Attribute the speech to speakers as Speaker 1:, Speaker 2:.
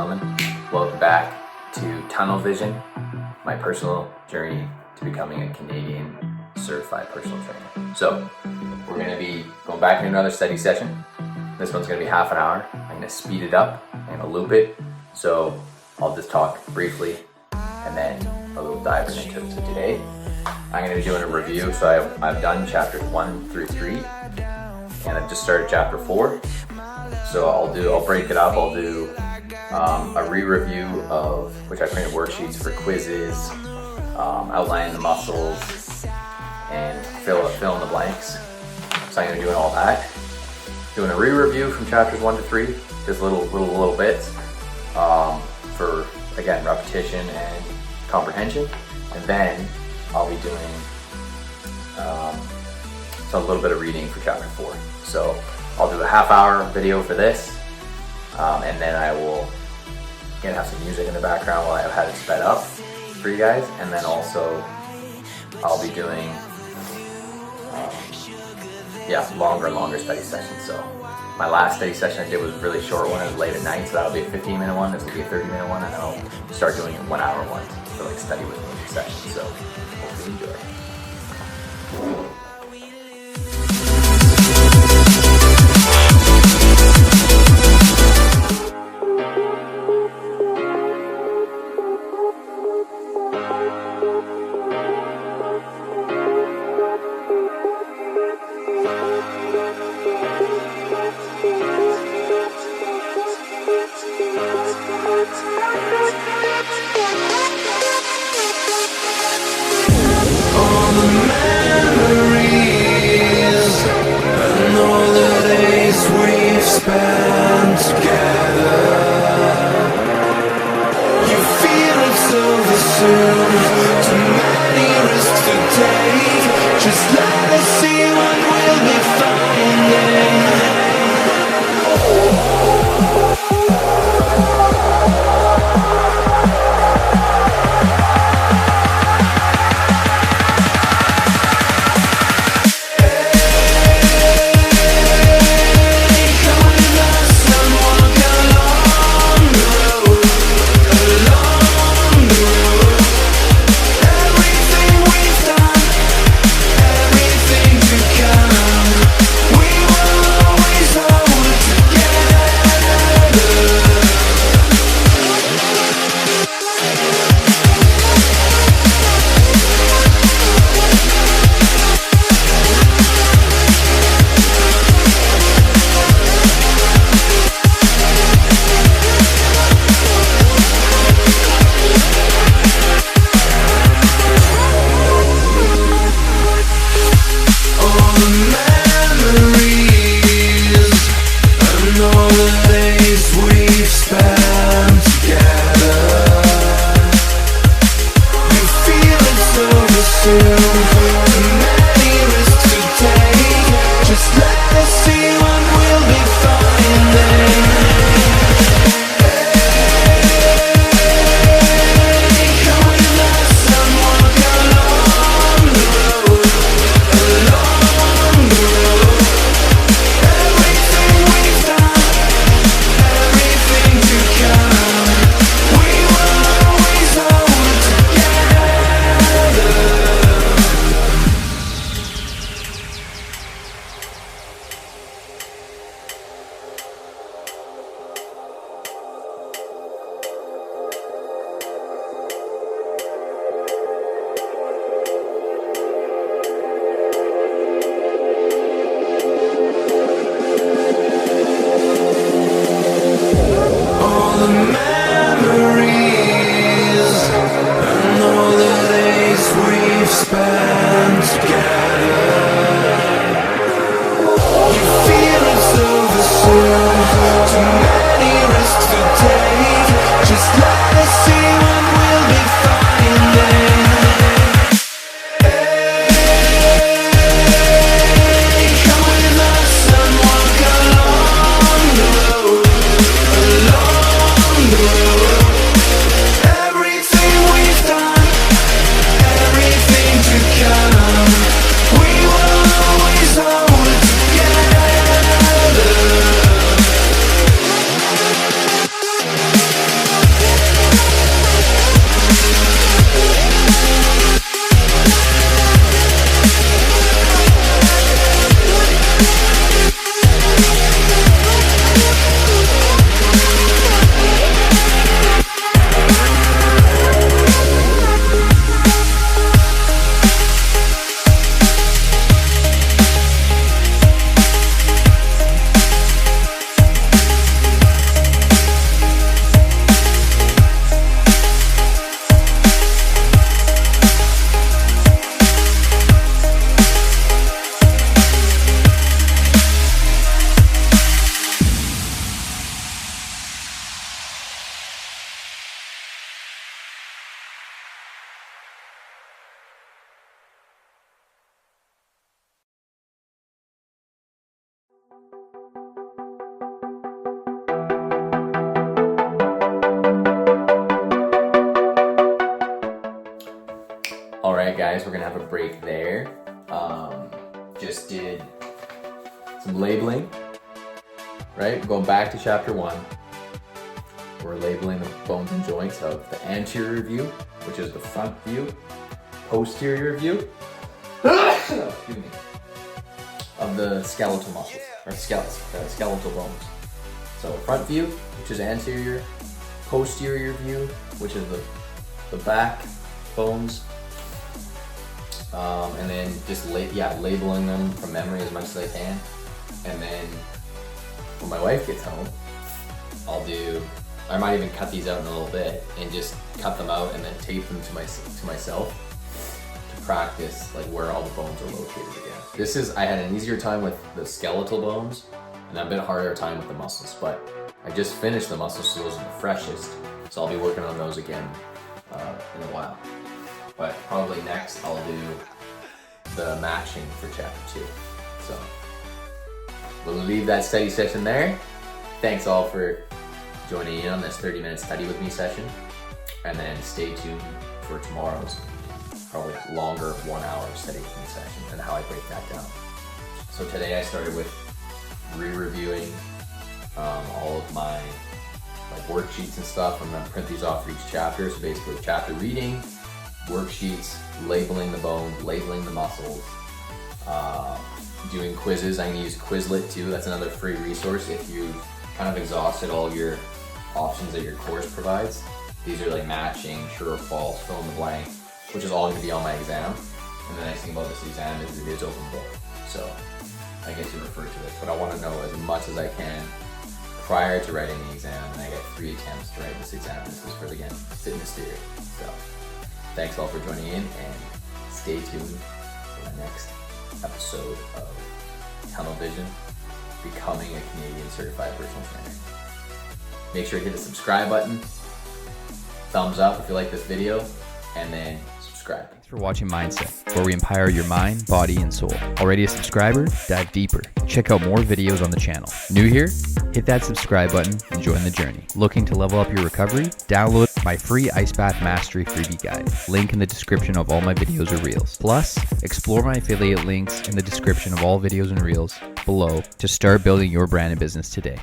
Speaker 1: gentlemen. Welcome back to Tunnel Vision, my personal journey to becoming a Canadian certified personal trainer. So we're going to be going back into another study session. This one's going to be half an hour. I'm going to speed it up. I'm going to loop it. So I'll just talk briefly and then a little dive into it. So today I'm going to be doing a review. So I've done chapters 1 through 3 and I've just started chapter 4. So I'll break it up. I'll do a re-review of, which I printed worksheets for quizzes, outlining the muscles, and fill in the blanks. So I'm going to be doing all that. Doing a re-review from chapters 1 to 3, just little bits for, again, repetition and comprehension. And then I'll be doing a little bit of reading for chapter 4. So I'll do a half-hour video for this, and then I will have some music in the background while I've had it sped up for you guys. And then also I'll be doing longer study sessions. So my last study session I did was a really short one. It was late at night, so that'll be a 15-minute one. This will be a 30-minute one, and then I'll start doing 1-hour ones for like study with me sessions. So hopefully you enjoy.
Speaker 2: Just let us see what we'll be finding. Come with us and walk
Speaker 1: All right, guys, we're gonna have a break there. Just did some labeling, right? Going back to chapter 1. We're labeling the bones and joints of the anterior view, which is the front view, posterior view, excuse me, of the skeletal muscles, or skeletal bones. So front view, which is anterior, posterior view, which is the back bones, and then just labeling them from memory as much as I can. And then when my wife gets home, I might even cut these out in a little bit and just cut them out and then tape them to myself to practice like where all the bones are located again. I had an easier time with the skeletal bones and a bit harder time with the muscles, but I just finished the muscles, so those are the freshest. So I'll be working on those again in a while. But probably next I'll do the matching for chapter 2. So we'll leave that study session there. Thanks all for joining in on this 30-minute study with me session. And then stay tuned for tomorrow's probably longer 1-hour study with me session and how I break that down. So today I started with re-reviewing all of my worksheets and stuff. I'm gonna print these off for each chapter. So basically chapter reading, worksheets, labeling the bones, labeling the muscles, doing quizzes. I'm gonna use Quizlet too. That's another free resource if you've kind of exhausted all your options that your course provides. These are like matching, true or false, fill in the blank, which is all gonna be on my exam. And the nice thing about this exam is it is open book. So I get to refer to it, but I wanna know as much as I can prior to writing the exam, and I get 3 attempts to write this exam. This is for, again, fitness theory. So thanks all for joining in, and stay tuned for the next episode of Tunnel Vision, Becoming a Canadian Certified Personal Trainer. Make sure to hit the subscribe button, thumbs up if you like this video, and then subscribe.
Speaker 3: Thanks for watching Mindset, where we empower your mind, body, and soul. Already a subscriber? Dive deeper. Check out more videos on the channel. New here? Hit that subscribe button and join the journey. Looking to level up your recovery? Download my free Ice Bath Mastery freebie guide. Link in the description of all my videos or reels. Plus, explore my affiliate links in the description of all videos and reels below to start building your brand and business today.